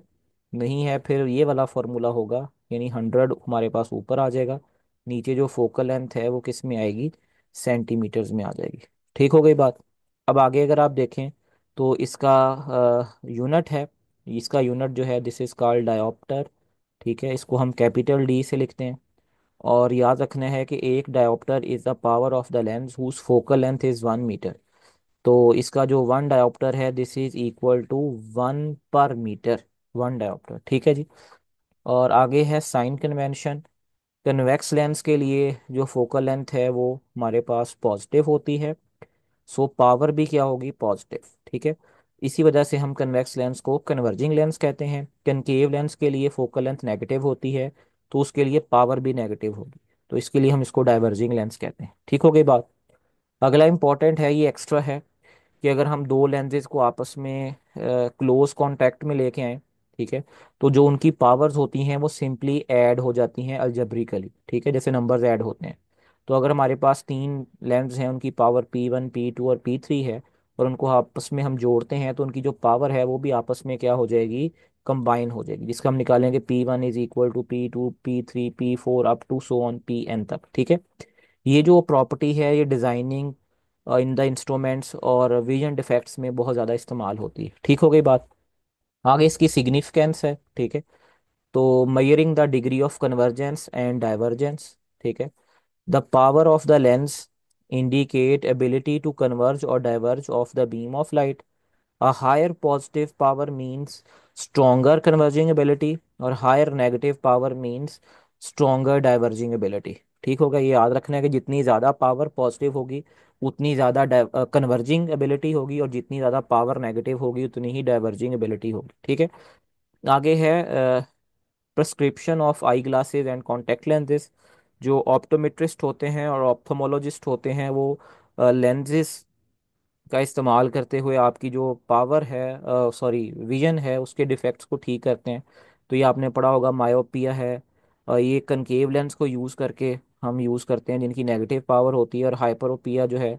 नहीं है, फिर ये वाला फॉर्मूला होगा, यानी 100 हमारे पास ऊपर आ जाएगा, नीचे जो फोकल लेंथ है वो किस में आएगी? सेंटीमीटर्स में आ जाएगी। ठीक हो गई बात। अब आगे अगर आप देखें तो इसका यूनिट है, इसका यूनिट जो है दिस इज कॉल्ड डायोप्टर। ठीक है, इसको हम कैपिटल डी से लिखते हैं। और याद रखना है कि एक dioptre is the power of the lens whose focal length is 1 metre. तो इसका जो वन डायोप्टर है this is equal to 1 per metre, one dioptre. ठीक है जी। और आगे है साइन कन्वेंशन। कन्वेक्स लेंस के लिए जो फोकल लेंथ है वो हमारे पास पॉजिटिव होती है, सो पावर भी क्या होगी? पॉजिटिव। ठीक है, इसी वजह से हम कन्वेक्स लेंस को कन्वर्जिंग लेंस कहते हैं। कनकेव लेंस के लिए फोकल लेंथ नेगेटिव होती है, तो उसके लिए पावर भी नेगेटिव होगी, तो इसके लिए हम इसको डाइवर्जिंग लेंस कहते हैं। ठीक हो गई बात। अगला इंपॉर्टेंट है, ये एक्स्ट्रा है, कि अगर हम दो लेंसेज को आपस में क्लोज कांटेक्ट में लेके आए, ठीक है, तो जो उनकी पावर्स होती हैं वो सिंपली ऐड हो जाती हैं अलजेब्रिकली। ठीक है, जैसे नंबर्स ऐड होते हैं। तो अगर हमारे पास तीन लेंस हैं, उनकी पावर P1 P2 और P3 है, और उनको आपस में हम जोड़ते हैं तो उनकी जो पावर है वो भी आपस में क्या हो जाएगी? कंबाइन हो जाएगी, जिसका हम निकालेंगे P1 is equal to P2 P3 P4 up to so on Pn तक। ठीक है, ये जो प्रॉपर्टी है ये डिजाइनिंग इन द इंस्ट्रूमेंट्स और विजन डिफेक्ट्स में बहुत ज़्यादा इस्तेमाल होती है। ठीक हो गई बात। आगे इसकी सिग्निफिकेंस है। ठीक है, तो measuring the degree of convergence and divergence. ठीक है, the power of the lens indicate ability to converge और diverge of the beam of light. A higher positive power means stronger converging ability और higher negative power means stronger diverging ability। ठीक होगा, ये याद रखना है कि जितनी ज़्यादा पावर पॉजिटिव होगी उतनी ज़्यादा कन्वर्जिंग एबिलिटी होगी, और जितनी ज़्यादा पावर नेगेटिव होगी उतनी ही डाइवर्जिंग एबिलिटी होगी। ठीक है, आगे है prescription of I glasses and contact lenses. जो ऑप्टोमेट्रिस्ट होते हैं और ऑप्थोमोलॉजिस्ट होते हैं वो लेंसेज का इस्तेमाल करते हुए आपकी जो पावर है, सॉरी विजन है, उसके डिफेक्ट्स को ठीक करते हैं। तो ये आपने पढ़ा होगा मायोपिया है, ये कनकेव लेंस को यूज़ करके हम यूज़ करते हैं जिनकी नेगेटिव पावर होती है, और हाइपरोपिया जो है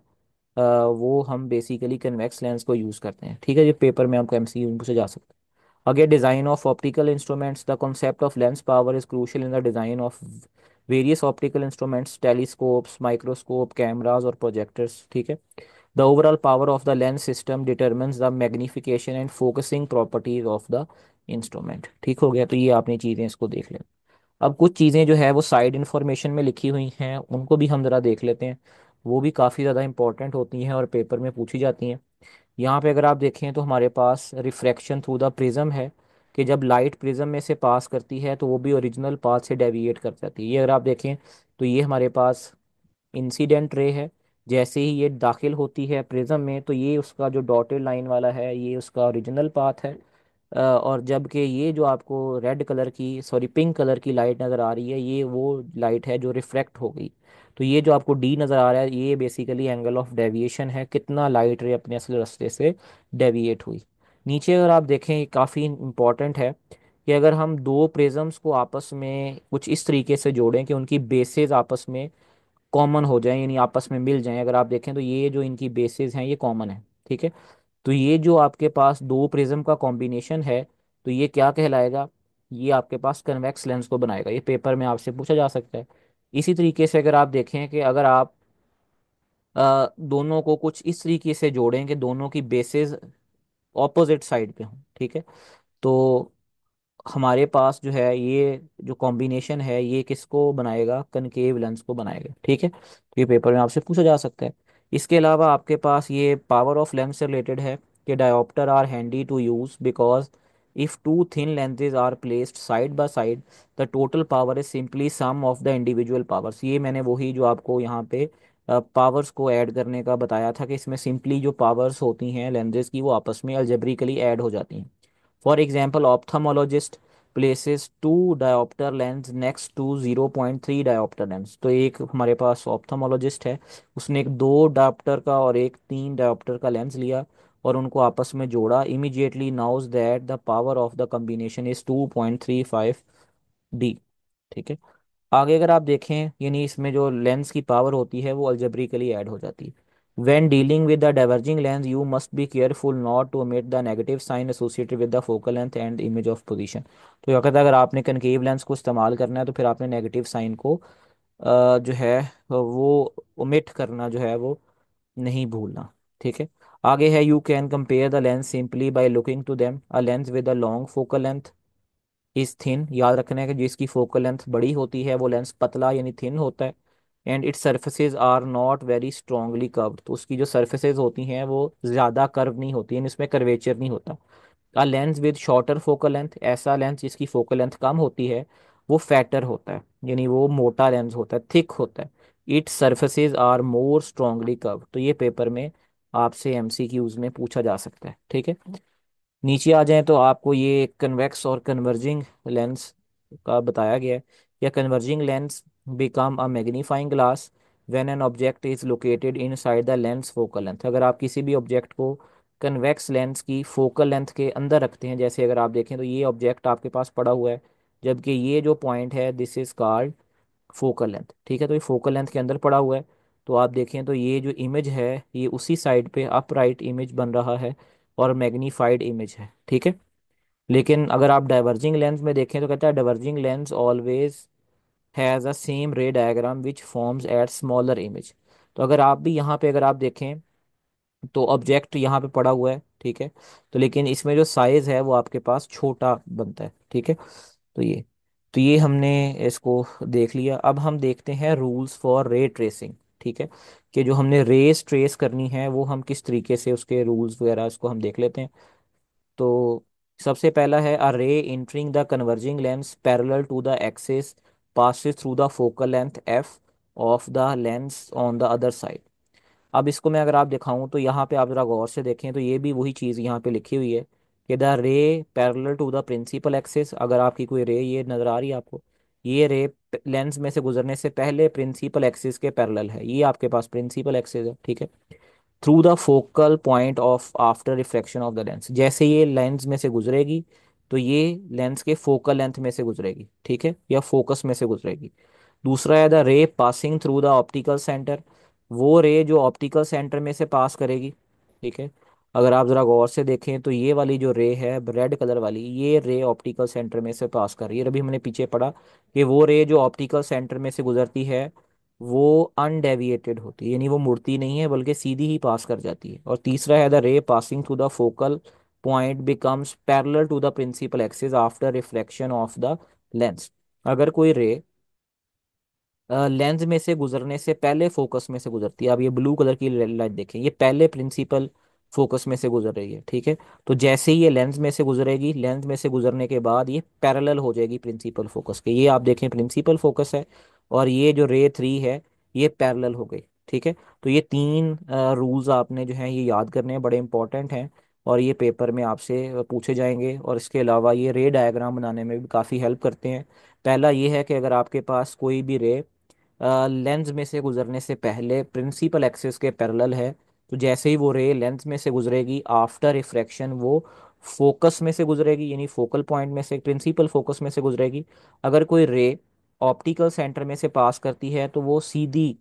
वो हम बेसिकली कन्वेक्स लेंस को यूज़ करते हैं। ठीक है, ये पेपर में आपको MCQ पूछे जा सकते हैं। Again, design of optical instruments. The concept of lens power is crucial in the design of various optical instruments, telescopes, microscope, cameras और projectors. ठीक है, the overall power of the lens system determines the magnification and focusing properties of the instrument. ठीक हो गया, तो ये आपने चीज़ें इसको देख लें। अब कुछ चीज़ें जो है वो साइड इन्फॉर्मेशन में लिखी हुई हैं, उनको भी हम ज़रा देख लेते हैं। वो भी काफ़ी ज़्यादा इंपॉर्टेंट होती हैं और पेपर में पूछी जाती हैं। यहाँ पे अगर आप देखें तो हमारे पास रिफ्रैक्शन थ्रू द प्रिज्म है, कि जब लाइट प्रिज्म में से पास करती है तो वो भी ओरिजिनल पाथ से डेविएट कर जाती है। ये अगर आप देखें तो ये हमारे पास इंसिडेंट रे है, जैसे ही ये दाखिल होती है प्रिज्म में तो ये उसका जो डॉटेड लाइन वाला है ये उसका ओरिजिनल पाथ है। और जबकि ये जो आपको रेड कलर की, सॉरी पिंक कलर की लाइट नज़र आ रही है, ये वो लाइट है जो रिफ्रैक्ट हो गई। तो ये जो आपको डी नज़र आ रहा है ये बेसिकली एंगल ऑफ डेविएशन है, कितना लाइट रे अपने असल रास्ते से डेविएट हुई। नीचे अगर आप देखें ये काफ़ी इंपॉर्टेंट है, कि अगर हम दो प्रिज्म्स को आपस में कुछ इस तरीके से जोड़ें कि उनकी बेसेस आपस में कॉमन हो जाएं, यानी आपस में मिल जाएं, अगर आप देखें तो ये जो इनकी बेसेस हैं ये कॉमन है। ठीक है, तो ये जो आपके पास दो प्रिज्म का कॉम्बिनेशन है तो ये क्या कहलाएगा? ये आपके पास कन्वेक्स लेंस को बनाएगा। ये पेपर में आपसे पूछा जा सकता है। इसी तरीके से अगर आप देखें कि अगर आप दोनों को कुछ इस तरीके से जोड़ें कि दोनों की बेसेस ऑपोजिट साइड पे हों, ठीक है, तो हमारे पास जो है ये जो कॉम्बिनेशन है ये किसको बनाएगा? कनकेव लेंस को बनाएगा। ठीक है, तो ये पेपर में आपसे पूछा जा सकता है। इसके अलावा आपके पास ये पावर ऑफ लेंस से रिलेटेड है, कि dioptre are handy to use because if two thin lenses are placed side by side the total power is simply sum of the individual powers. ये मैंने वही जो आपको यहाँ पे पावर्स को ऐड करने का बताया था कि इसमें सिंपली जो पावर्स होती हैं लेंसेज की वो आपस में अलजेब्रिकली ऐड हो जाती हैं। For example ophthalmologist places two diopter lens next to 0.3 diopter lens. तो एक हमारे पास ऑप्थेमोलॉजिस्ट है, उसने एक 2 डायोप्टर का और एक 3 डायोप्टर का लेंस लिया और उनको आपस में जोड़ा। Immediately now's that the power of the combination is 2.35 D. ठीक है। आगे अगर आप देखें, यानी इसमें जो लेंस की पावर होती है वो अलजेब्रिकली ऐड हो जाती है। When dealing with the diverging lens, you must be careful not to omit the negative sign associated with the focal length and image of position। तो यह कहता है अगर आपने कनकेव लेंस को इस्तेमाल करना है तो फिर आपने नेगेटिव साइन को जो है वो ओमिट करना जो है वो नहीं भूलना। ठीक है। आगे है you can compare the lens simply by looking to them. A lens with a long focal length is thin. याद रखना है कि जिसकी फोकल लेंथ बड़ी होती है वो लेंस पतला यानी थिन होता है। And its surfaces are not very strongly curved. तो उसकी जो सर्फेसेज होती हैं वो ज़्यादा कर्व नहीं होती हैं, इसमें कर्वेचर नहीं होता। अ lens with shorter focal length, ऐसा लेंस जिसकी फोकल लेंथ कम होती है वो फैटर होता है, यानी वो मोटा लेंस होता है, थिक होता है। Its surfaces are more strongly curve. तो ये पेपर में आपसे एमसीक्यूज में पूछा जा सकता है। ठीक है। नीचे आ जाएं तो आपको ये कन्वेक्स और कन्वर्जिंग लेंस का बताया गया है। या converging lens become a magnifying glass when an object is located inside the lens focal length. अगर आप किसी भी ऑब्जेक्ट को कन्वेक्स लेंस की फोकल लेंथ के अंदर रखते हैं, जैसे अगर आप देखें तो ये ऑब्जेक्ट आपके पास पड़ा हुआ है, जबकि ये जो पॉइंट है this is called focal length. ठीक है। तो ये फोकल लेंथ के अंदर पड़ा हुआ है। तो आप देखें तो ये जो इमेज है ये उसी साइड पे अपराइट इमेज बन रहा है और मैग्नीफाइड इमेज है। ठीक है। लेकिन अगर आप डाइवर्जिंग लेंस में देखें तो कहता है diverging lens always has a same ray diagram which forms at smaller image. तो अगर आप भी यहाँ पे अगर आप देखें तो ऑब्जेक्ट यहाँ पे पड़ा हुआ है, ठीक है, तो लेकिन इसमें जो साइज है वो आपके पास छोटा बनता है। ठीक है। तो ये हमने इसको देख लिया। अब हम देखते हैं रूल्स फॉर रे ट्रेसिंग। ठीक है। कि जो हमने रेस ट्रेस करनी है वो हम किस तरीके से उसके रूल्स वगैरह इसको हम देख लेते हैं। तो सबसे पहला है a ray entering the converging lens parallel to the axis passes through the focal length F of the lens on the other side. अब इसको मैं अगर आप दिखाऊं तो यहाँ पे आप जरा गौर से देखें तो ये भी वही चीज़ यहाँ पे लिखी हुई है कि the ray parallel to the principal axis. अगर आपकी कोई रे ये नज़र आ रही है आपको, ये रे लेंस में से गुजरने से पहले प्रिंसिपल एक्सिस के पैरेलल है, ये आपके पास प्रिंसिपल एक्सिस है। ठीक है। Through the focal point of after reflection of the lens, जैसे ये लेंस में से गुजरेगी तो ये लेंस के फोकल लेंथ में से गुजरेगी। ठीक है। या फोकस में से गुजरेगी। दूसरा है the ray passing through the optical centre, वो रे जो ऑप्टिकल सेंटर में से पास करेगी। ठीक है। अगर आप जरा गौर से देखें तो ये वाली जो रे है रेड कलर वाली, ये रे ऑप्टिकल सेंटर में से पास कर रही है। अभी हमने पीछे पढ़ा कि वो रे जो ऑप्टिकल सेंटर में से गुजरती है वो अनडेविएटेड होती है, यानी वो मुड़ती नहीं है बल्कि सीधी ही पास कर जाती है। और तीसरा है the ray passing through the focal point becomes parallel to the principal axis after reflection of the lens. अगर कोई रे लेंस में से गुजरने से पहले फोकस में से गुजरती है, अब ये ब्लू कलर की लाइट देखें, ये पहले प्रिंसिपल फोकस में से गुजर रही है। ठीक है। तो जैसे ही ये लेंस में से गुजरेगी, लेंस में से गुजरने के बाद ये पैरेलल हो जाएगी प्रिंसिपल फोकस के। ये आप देखें प्रिंसिपल फोकस है और ये जो रे 3 है ये पैरेलल हो गई। ठीक है। तो ये तीन रूल्स आपने जो है ये याद करने हैं, बड़े इंपॉर्टेंट हैं और ये पेपर में आपसे पूछे जाएंगे। और इसके अलावा ये रे डायग्राम बनाने में भी काफ़ी हेल्प करते हैं। पहला ये है कि अगर आपके पास कोई भी रे लेंस में से गुजरने से पहले प्रिंसिपल एक्सिस के पैरेलल है, तो जैसे ही वो रे लेंस में से गुजरेगी आफ्टर रिफ्रैक्शन वो फोकस में से गुजरेगी, यानी फोकल पॉइंट में से प्रिंसिपल फोकस में से गुजरेगी। अगर कोई रे ऑप्टिकल सेंटर में से पास करती है तो वो सीधी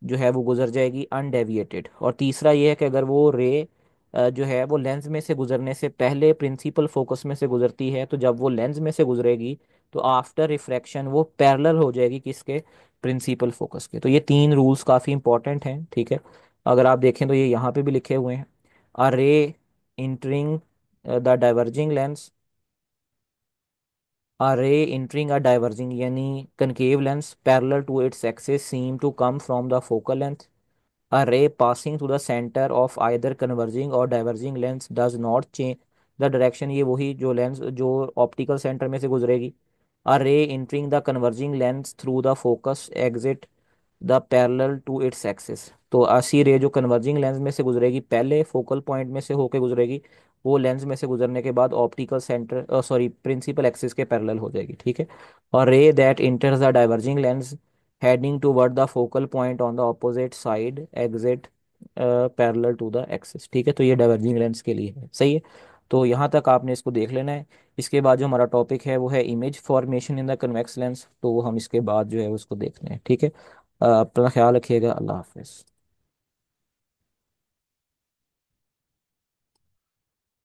जो है वो गुजर जाएगी अनडेविएटेड। और तीसरा ये है कि अगर वो रे जो है वो लेंस में से गुजरने से पहले प्रिंसिपल फोकस में से गुजरती है तो जब वो लेंस में से गुजरेगी तो आफ्टर रिफ्रैक्शन वो पैरेलल हो जाएगी किसके, प्रिंसिपल फोकस के। तो ये तीन रूल्स काफ़ी इंपॉर्टेंट हैं। ठीक है। अगर आप देखें तो ये यहाँ पे भी लिखे हुए हैं। A ray entering the diverging lens, a ray entering a diverging यानी concave lens parallel to its axis seem to come from the focal length. A ray passing through the center of either converging or diverging lens does not change the direction। ये वही जो lens जो optical centre में से गुजरेगी। A ray entering the converging lens through the focus exit the parallel to its axis. तो आसी रे जो कन्वर्जिंग लेंस में से गुजरेगी, पहले फोकल पॉइंट में से होके गुजरेगी, वो लेंस में से गुजरने के बाद optical centre sorry principal axis के पैरेलल हो जाएगी, ठीक है। और ray that enters the diverging lens heading toward the focal point on the opposite side exit parallel to the axis, ठीक है। तो ये डाइवर्जिंग लेंस के लिए है, सही है। तो यहाँ तक आपने इसको देख लेना है। इसके बाद जो हमारा टॉपिक है वो है image formation in the convex lens, तो वो हम इसके बाद जो है उसको देखते हैं, ठीक है। अपना ख्याल रखिएगा, अल्लाह हाफिज़।